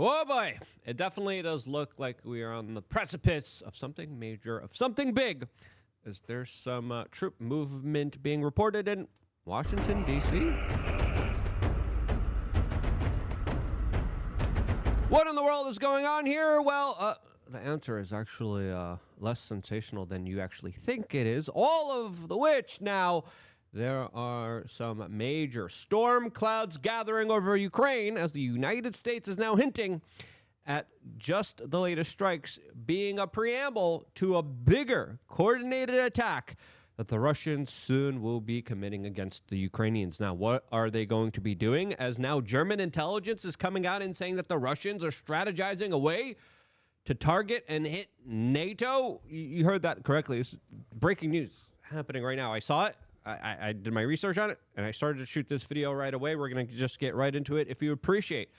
Oh boy, it definitely does look like we are on the precipice of something major, of something big. Is there some troop movement being reported in Washington, D.C.? What in the world is going on here? Well, the answer is actually less sensational than you actually think it is. All of the which now there are some major storm clouds gathering over Ukraine as the United States is now hinting at just the latest strikes being a preamble to a bigger coordinated attack that the Russians soon will be committing against the Ukrainians. Now, what are they going to be doing? As now German intelligence is coming out and saying that the Russians are strategizing a way to target and hit NATO. You heard that correctly. It's breaking news happening right now. I saw it. I did my research on it, and I started to shoot this video right away. We're going to just get right into it. If you appreciate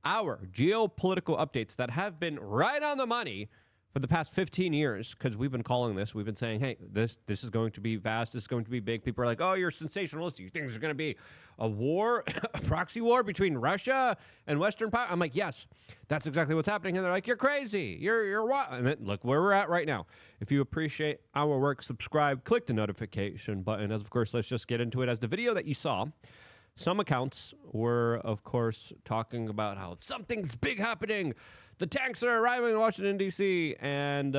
our geopolitical updates that have been right on the money for the past 15 years, because we've been calling this, we've been saying, hey, this is going to be vast, this is going to be big. People are like, oh, you're sensationalist. You think there's going to be a war, a proxy war between Russia and Western power? I'm like, yes, that's exactly what's happening. And they're like, you're crazy. You're what? And then look where we're at right now. If you appreciate our work, subscribe, click the notification button. As of course, let's just get into it. As the video that you saw, some accounts were, of course, talking about how something's big happening. The tanks are arriving in Washington, D.C., and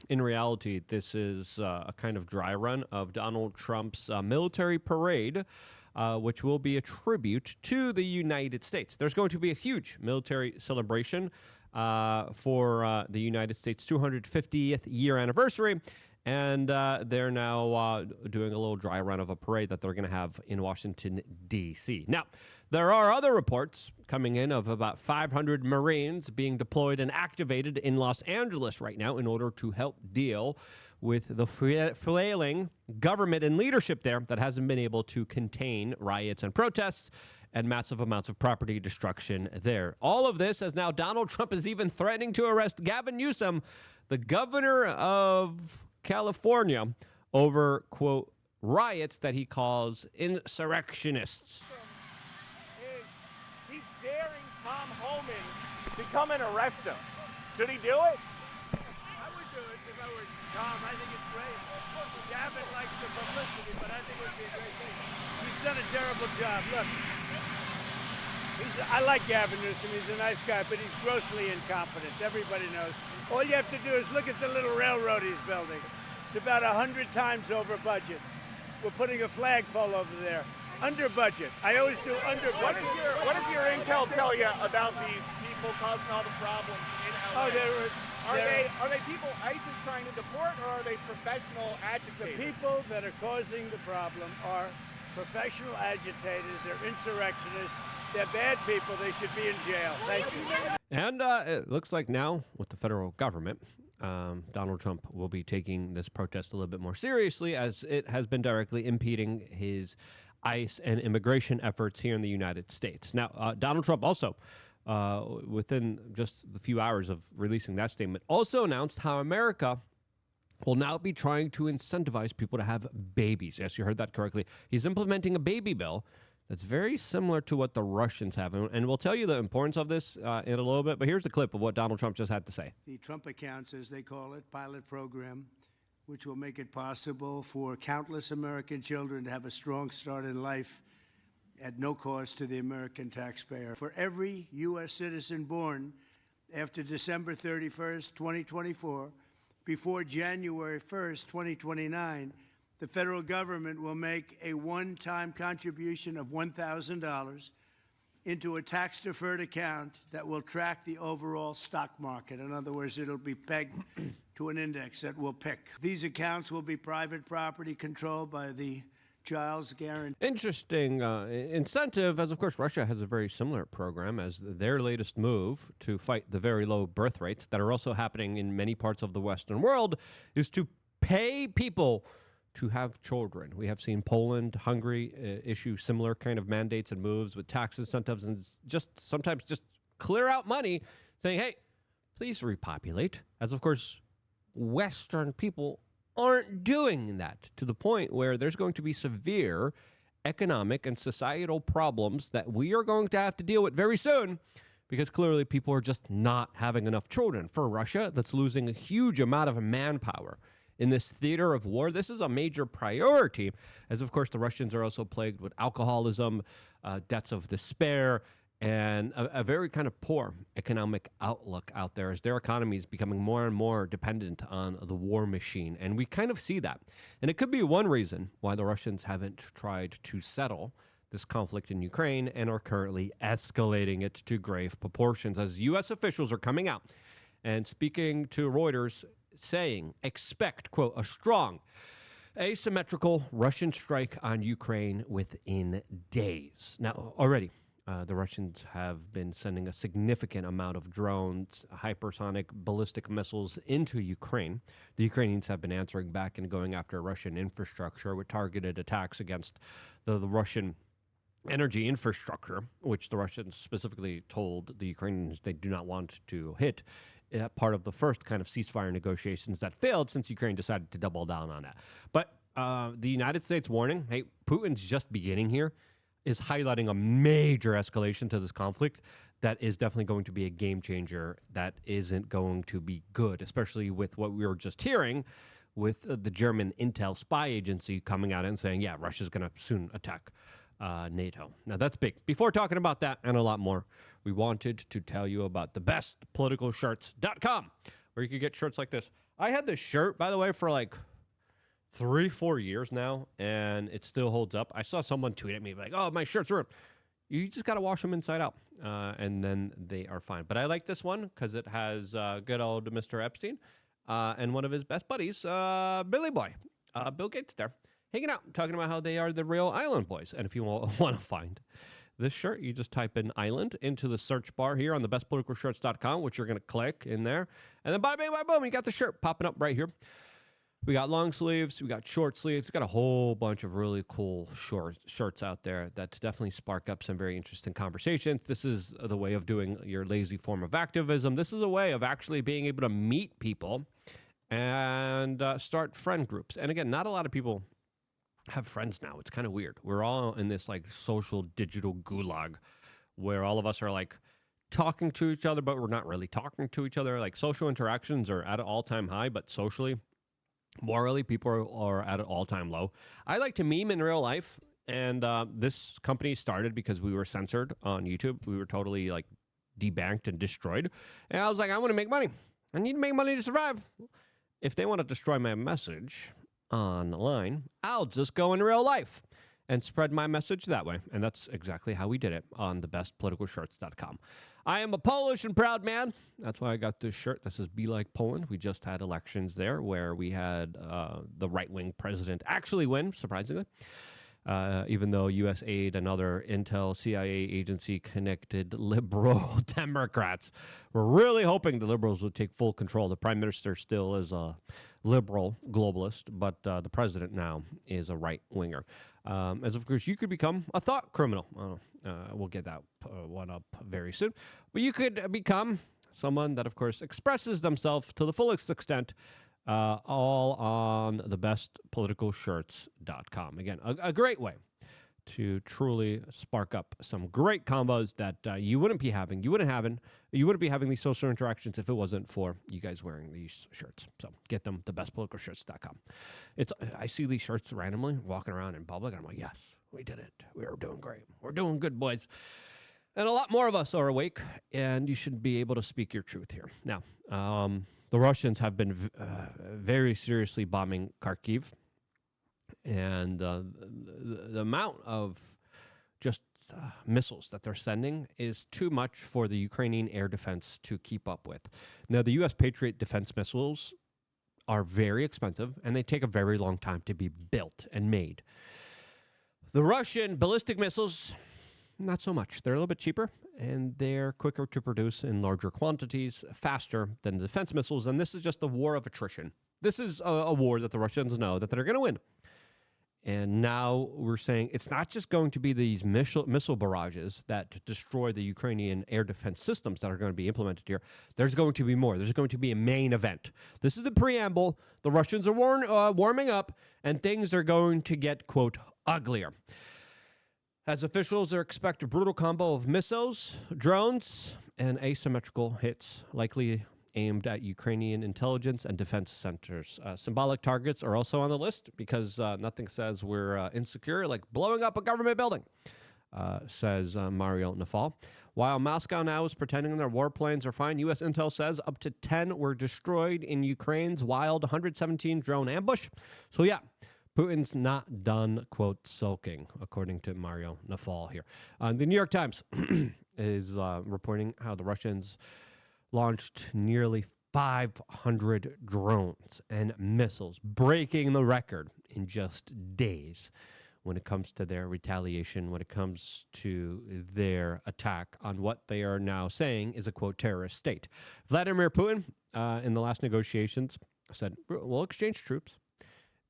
in reality, this is a kind of dry run of Donald Trump's military parade, which will be a tribute to the United States. There's going to be a huge military celebration for the United States' 250th year anniversary. And they're now doing a little dry run of a parade that they're going to have in Washington, D.C. Now, there are other reports coming in of about 500 Marines being deployed and activated in Los Angeles right now in order to help deal with the flailing government and leadership there that hasn't been able to contain riots and protests and massive amounts of property destruction there. All of this as now Donald Trump is even threatening to arrest Gavin Newsom, the governor of California, over, quote, riots that he calls insurrectionists. He's daring Tom Homan to come and arrest him. Should he do it? I would do it if I were Tom. I think it's great. Gavin likes the publicity, but I think it would be a great thing. He's done a terrible job. Look, I like Gavin Newsom. He's a nice guy, but he's grossly incompetent. Everybody knows. All you have to do is look at the little railroad he's building. It's about 100 times over budget. We're putting a flagpole over there. Under budget. I always do under budget. What does your intel tell you about these people causing all the problems in LA? Oh, are they people ICE is trying to deport, or are they professional agitators? The people that are causing the problem are professional agitators. They're insurrectionists. They're bad people. They should be in jail. Thank you. And it looks like now, with the federal government, Donald Trump will be taking this protest a little bit more seriously, as it has been directly impeding his ICE and immigration efforts here in the United States. Now, Donald Trump also, within just the few hours of releasing that statement, also announced how America will now be trying to incentivize people to have babies. Yes, you heard that correctly. He's implementing a baby bill that's very similar to what the Russians have. And we'll tell you the importance of this in a little bit, but here's the clip of what Donald Trump just had to say. The Trump accounts, as they call it, pilot program, which will make it possible for countless American children to have a strong start in life at no cost to the American taxpayer. For every U.S. citizen born after December 31st, 2024, before January 1st, 2029, the federal government will make a one-time contribution of $1,000 into a tax-deferred account that will track the overall stock market. In other words, it'll be pegged to an index that we'll pick. These accounts will be private property controlled by the child's guarantee. Interesting incentive, as of course Russia has a very similar program as their latest move to fight the very low birth rates that are also happening in many parts of the Western world, is to pay people to have children. We have seen Poland, Hungary issue similar kind of mandates and moves with tax incentives and just sometimes just clear out money saying, hey, please repopulate. As of course, Western people aren't doing that, to the point where there's going to be severe economic and societal problems that we are going to have to deal with very soon because clearly people are just not having enough children. For Russia, that's losing a huge amount of manpower in this theater of war. This is a major priority, as of course the Russians are also plagued with alcoholism, debts of despair, and a very kind of poor economic outlook out there as their economy is becoming more and more dependent on the war machine. And we kind of see that. And it could be one reason why the Russians haven't tried to settle this conflict in Ukraine and are currently escalating it to grave proportions as U.S. officials are coming out and speaking to Reuters saying, expect, quote, a strong asymmetrical Russian strike on Ukraine within days. Now, already, the Russians have been sending a significant amount of drones, hypersonic ballistic missiles into Ukraine. The Ukrainians have been answering back and going after Russian infrastructure with targeted attacks against the Russian energy infrastructure, which the Russians specifically told the Ukrainians they do not want to hit. Part of the first kind of ceasefire negotiations that failed since Ukraine decided to double down on that. But the United States warning, hey, Putin's just beginning here, is highlighting a major escalation to this conflict that is definitely going to be a game changer that isn't going to be good, especially with what we were just hearing with the German intel spy agency coming out and saying, yeah, Russia's going to soon attack NATO. Now, that's big. Before talking about that and a lot more, we wanted to tell you about the bestpoliticalshirts.com, where you can get shirts like this. I had this shirt, by the way, for like 3-4 years now, and it still holds up. I saw someone tweet at me like, oh, my shirts are... You just got to wash them inside out, and then they are fine. But I like this one because it has good old Mr. Epstein and one of his best buddies, Billy Boy, Bill Gates there, hanging out, talking about how they are the real island boys. And if you want to find this shirt, you just type in island into the search bar here on the bestpoliticalshirts.com, which you're going to click in there. And then bada bing, bada boom, you got the shirt popping up right here. We got long sleeves, we got short sleeves, we got a whole bunch of really cool shirts out there that definitely spark up some very interesting conversations. This is the way of doing your lazy form of activism. This is a way of actually being able to meet people and start friend groups. And again, not a lot of people have friends now. It's kind of weird. We're all in this like social digital gulag where all of us are like talking to each other, but we're not really talking to each other. Like social interactions are at an all-time high, but socially, morally, people are at an all-time low. I like to meme in real life, and this company started because we were censored on YouTube. We were totally like debanked and destroyed. And I was like, I want to make money. I need to make money to survive. If they want to destroy my message online, I'll just go in real life and spread my message that way. And that's exactly how we did it on thebestpoliticalshirts.com. I am a Polish and proud man. That's why I got this shirt that says Be Like Poland. We just had elections there where we had the right-wing president actually win, surprisingly. Even though U.S. aid and other intel CIA agency-connected liberal Democrats were really hoping the liberals would take full control. The prime minister still is a liberal globalist, but the president now is a right-winger. As of course, you could become a thought criminal. We'll get that one up very soon. But you could become someone that, of course, expresses themselves to the fullest extent, all on thebestpoliticalshirts.com. Again, a great way to truly spark up some great combos that you wouldn't be having. You wouldn't be having these social interactions if it wasn't for you guys wearing these shirts. So get them, thebestpoliticalshirts.com. I see these shirts randomly walking around in public, and I'm like, yes, we did it. We are doing great. We're doing good, boys. And a lot more of us are awake, and you should be able to speak your truth here. Now, the Russians have been very seriously bombing Kharkiv, and the amount of just missiles that they're sending is too much for the Ukrainian air defense to keep up with. Now, the U.S. Patriot defense missiles are very expensive, and they take a very long time to be built and made. The Russian ballistic missiles, not so much. They're a little bit cheaper, and they're quicker to produce in larger quantities, faster than the defense missiles, and this is just the war of attrition. This is a war that the Russians know that they're going to win. And now we're saying it's not just going to be these missile barrages that destroy the Ukrainian air defense systems that are going to be implemented here. There's going to be more. There's going to be a main event. This is the preamble. The Russians are warming up, and things are going to get, quote, uglier. As officials are expect a brutal combo of missiles, drones, and asymmetrical hits likely aimed at Ukrainian intelligence and defense centers. Symbolic targets are also on the list because nothing says we're insecure like blowing up a government building, says Mario Nafal. While Moscow now is pretending their warplanes are fine, U.S. intel says up to 10 were destroyed in Ukraine's wild 117 drone ambush. So yeah, Putin's not done, quote, sulking, according to Mario Nafal here. The New York Times is reporting how the Russians launched nearly 500 drones and missiles, breaking the record in just days when it comes to their retaliation, when it comes to their attack on what they are now saying is a, quote, terrorist state. Vladimir Putin, in the last negotiations, said, we'll exchange troops.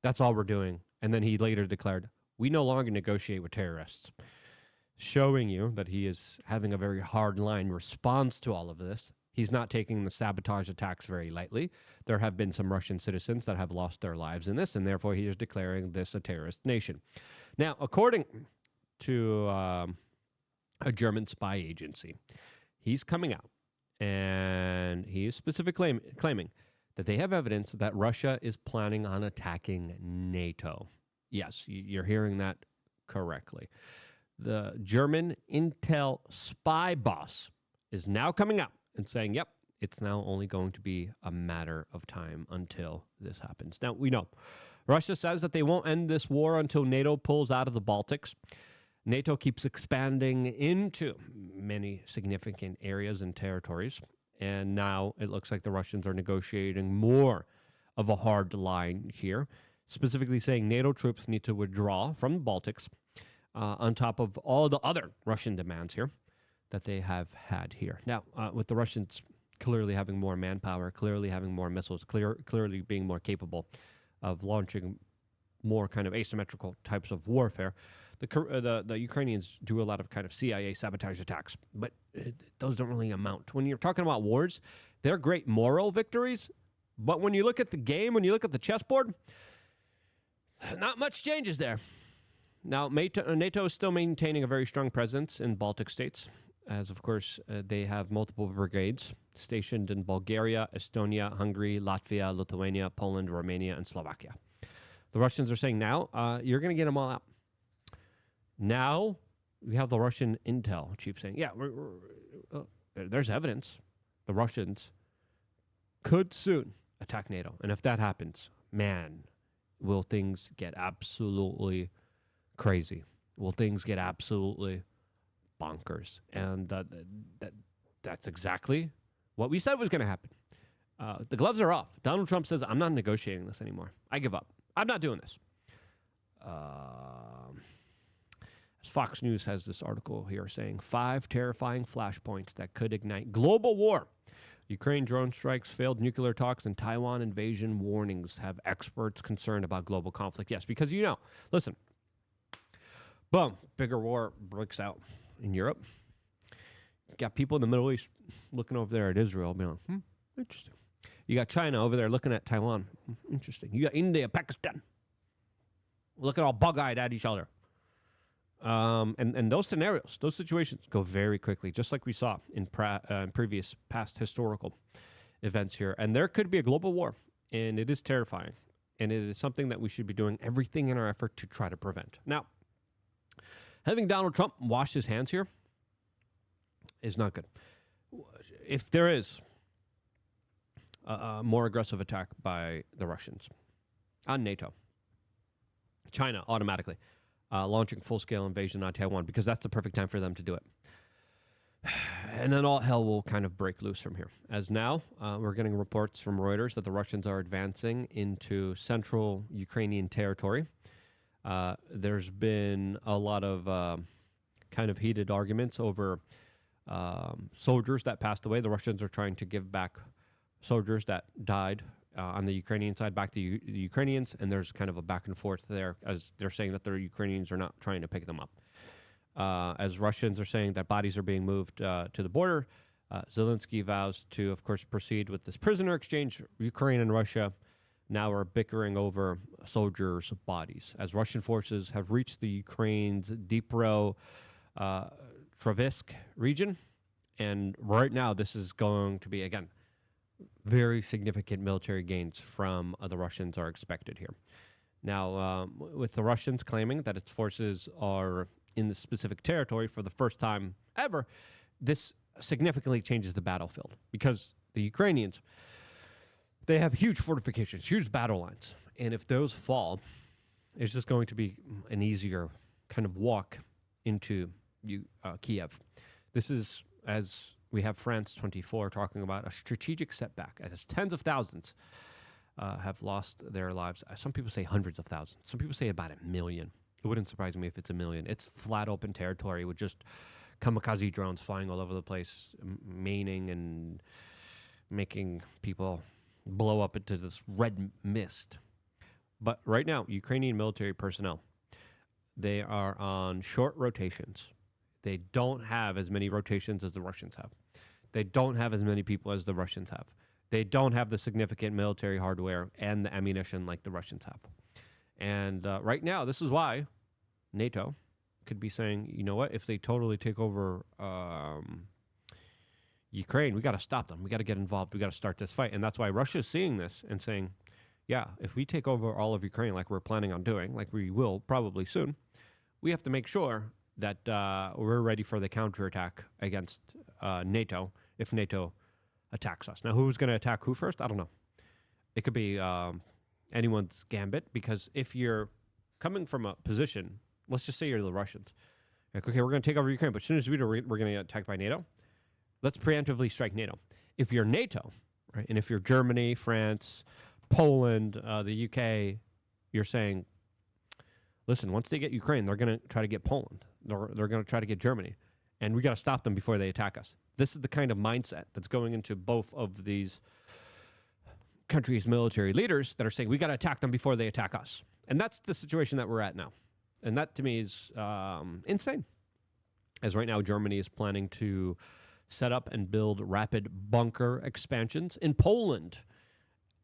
That's all we're doing. And then he later declared, we no longer negotiate with terrorists, showing you that he is having a very hardline response to all of this. He's not taking the sabotage attacks very lightly. There have been some Russian citizens that have lost their lives in this, and therefore he is declaring this a terrorist nation. Now, according to a German spy agency, he's coming out, and he is specifically claiming that they have evidence that Russia is planning on attacking NATO. Yes, you're hearing that correctly. The German intel spy boss is now coming out and saying, yep, it's now only going to be a matter of time until this happens. Now, we know Russia says that they won't end this war until NATO pulls out of the Baltics. NATO keeps expanding into many significant areas and territories. And now it looks like the Russians are negotiating more of a hard line here, specifically saying NATO troops need to withdraw from the Baltics on top of all the other Russian demands here that they have had here. Now, with the Russians clearly having more manpower, clearly having more missiles, clearly being more capable of launching more kind of asymmetrical types of warfare, the Ukrainians do a lot of kind of CIA sabotage attacks, but those don't really amount. When you're talking about wars, they're great moral victories, but when you look at the game, when you look at the chessboard, not much changes there. Now, NATO is still maintaining a very strong presence in Baltic states, as of course they have multiple brigades stationed in Bulgaria, Estonia, Hungary, Latvia, Lithuania, Poland, Romania, and Slovakia. The Russians are saying now, you're going to get them all out. Now, we have the Russian intel chief saying, yeah, there's evidence. The Russians could soon attack NATO. And if that happens, man, will things get absolutely crazy. Will things get absolutely bonkers. And that's exactly what we said was going to happen. The gloves are off. Donald Trump says, I'm not negotiating this anymore. I give up. I'm not doing this. As Fox News has this article here saying 5 terrifying flashpoints that could ignite global war. Ukraine drone strikes, failed nuclear talks, and Taiwan invasion warnings have experts concerned about global conflict. Yes, because listen, boom, bigger war breaks out in Europe. Got people in the Middle East looking over there at Israel, being like, interesting. You got China over there looking at Taiwan. Interesting. You got India, Pakistan. Looking all bug-eyed at each other. And those scenarios, those situations go very quickly, just like we saw in previous past historical events here. And there could be a global war, and it is terrifying. And it is something that we should be doing everything in our effort to try to prevent. Now, having Donald Trump wash his hands here is not good. If there is a more aggressive attack by the Russians on NATO, China automatically launching full-scale invasion on Taiwan, because that's the perfect time for them to do it. And then all hell will kind of break loose from here. As now, we're getting reports from Reuters that the Russians are advancing into central Ukrainian territory. There's been a lot of kind of heated arguments over soldiers that passed away. The Russians are trying to give back soldiers that died on the Ukrainian side back to the Ukrainians, and there's kind of a back and forth there as they're saying that the Ukrainians are not trying to pick them up. As Russians are saying that bodies are being moved to the border, Zelensky vows to, of course, proceed with this prisoner exchange. Ukraine and Russia now are bickering over soldiers' bodies, as Russian forces have reached the Ukraine's Dnipro Travisk region, And right now, this is going to be, again, very significant military gains from the Russians are expected here. Now, with the Russians claiming that its forces are in the specific territory for the first time ever, this significantly changes the battlefield because the Ukrainians, they have huge fortifications, huge battle lines. And if those fall, it's just going to be an easier kind of walk into Kiev. This is, as we have France 24 talking about, a strategic setback as tens of thousands have lost their lives. Some people say hundreds of thousands. Some people say about 1 million. It wouldn't surprise me if it's 1 million. It's flat open territory with just kamikaze drones flying all over the place, maining and making people blow up into this red mist. But right now, Ukrainian military personnel, they are on short rotations. They don't have as many rotations as the Russians have. They don't have as many people as the Russians have. They don't have the significant military hardware and the ammunition like the Russians have. And right now, this is why NATO could be saying, you know what, if they totally take over Ukraine, we got to stop them. We got to get involved. We got to start this fight. And that's why Russia's seeing this and saying, yeah, if we take over all of Ukraine like we're planning on doing, like we will probably soon, we have to make sure that we're ready for the counterattack against NATO if NATO attacks us. Now, who's going to attack who first? I don't know. It could be anyone's gambit, because if you're coming from a position, let's just say you're the Russians. Like, okay, we're going to take over Ukraine, but as soon as we're going to get attacked by NATO, let's preemptively strike NATO. If you're NATO, right, and if you're Germany, France, Poland, the UK, you're saying, listen, once they get Ukraine, they're going to try to get Poland. They're going to try to get Germany. And we got to stop them before they attack us. This is the kind of mindset that's going into both of these countries' military leaders that are saying, we got to attack them before they attack us. And that's the situation that we're at now. And that, to me, is insane. As right now, Germany is planning to set up and build rapid bunker expansions. In Poland,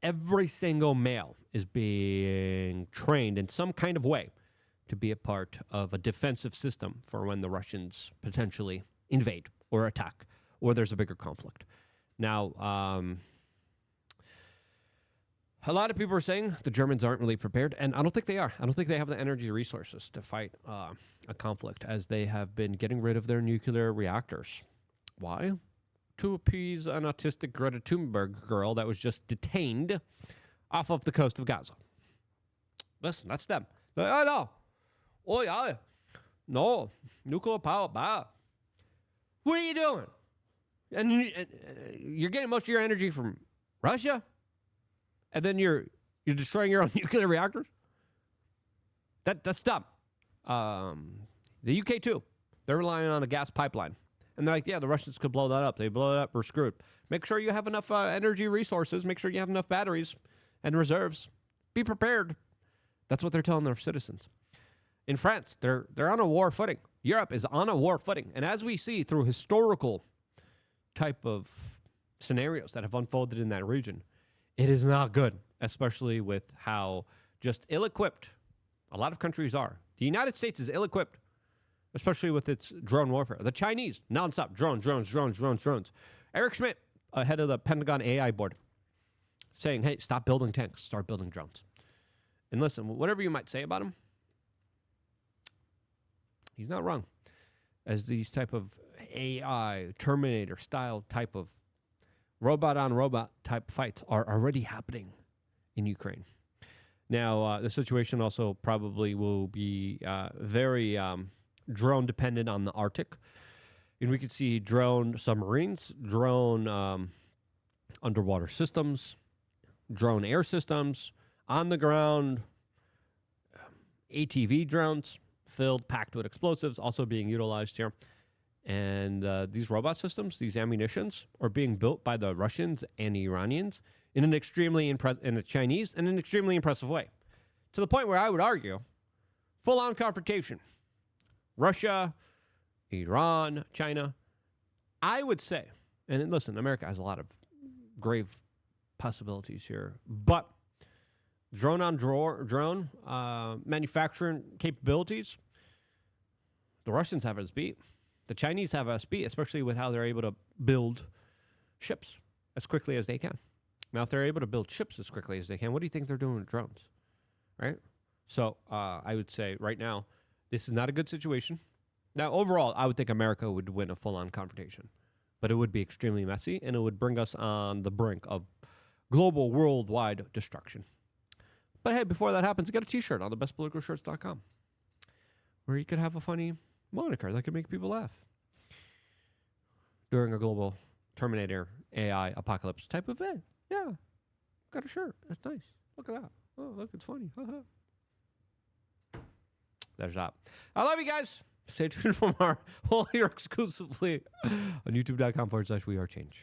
every single male is being trained in some kind of way to be a part of a defensive system for when the Russians potentially invade or attack, or there's a bigger conflict. Now, a lot of people are saying the Germans aren't really prepared, and I don't think they are. I don't think they have the energy resources to fight a conflict, as they have been getting rid of their nuclear reactors. Why? To appease an autistic Greta Thunberg girl that was just detained off of the coast of Gaza. Listen, that's them. Oh, no. Oh, yeah. No. Nuclear power, bad. What are you doing? And you're getting most of your energy from Russia? And then you're destroying your own nuclear reactors? That's dumb. The UK, too. They're relying on a gas pipeline. And they're like, yeah, the Russians could blow that up. They blow it up, we're screwed. Make sure you have enough energy resources. Make sure you have enough batteries and reserves. Be prepared. That's what they're telling their citizens. In France, they're on a war footing. Europe is on a war footing. And as we see through historical type of scenarios that have unfolded in that region, it is not good, especially with how just ill-equipped a lot of countries are. The United States is ill-equipped, especially with its drone warfare. The Chinese, nonstop, drones. Eric Schmidt, head of the Pentagon AI board, saying, hey, stop building tanks, start building drones. And listen, whatever you might say about him, he's not wrong. As these type of AI, Terminator style type of robot-on-robot type fights are already happening in Ukraine. Now, the situation also probably will be very drone dependent on the Arctic. And we could see drone submarines, drone underwater systems, drone air systems, on the ground, ATV drones filled, packed with explosives, also being utilized here. And these robot systems, these ammunitions, are being built by the Russians and Iranians in an extremely and the Chinese in an extremely impressive way, to the point where I would argue full-on confrontation. Russia, Iran, China. I would say, and listen, America has a lot of grave possibilities here, but drone manufacturing capabilities, the Russians have us beat. The Chinese have us beat, especially with how they're able to build ships as quickly as they can. Now, if they're able to build ships as quickly as they can, what do you think they're doing with drones? Right? So I would say right now, this is not a good situation. Now, overall, I would think America would win a full-on confrontation, but it would be extremely messy, and it would bring us on the brink of global, worldwide destruction. But hey, before that happens, get a T-shirt on thebestpoliticalshirts.com, where you could have a funny moniker that could make people laugh during a global Terminator AI apocalypse type of event. Yeah, got a shirt. That's nice. Look at that. Oh, look, it's funny. There's that. I love you guys. Stay tuned for more. We'll hear exclusively on youtube.com/wearechange.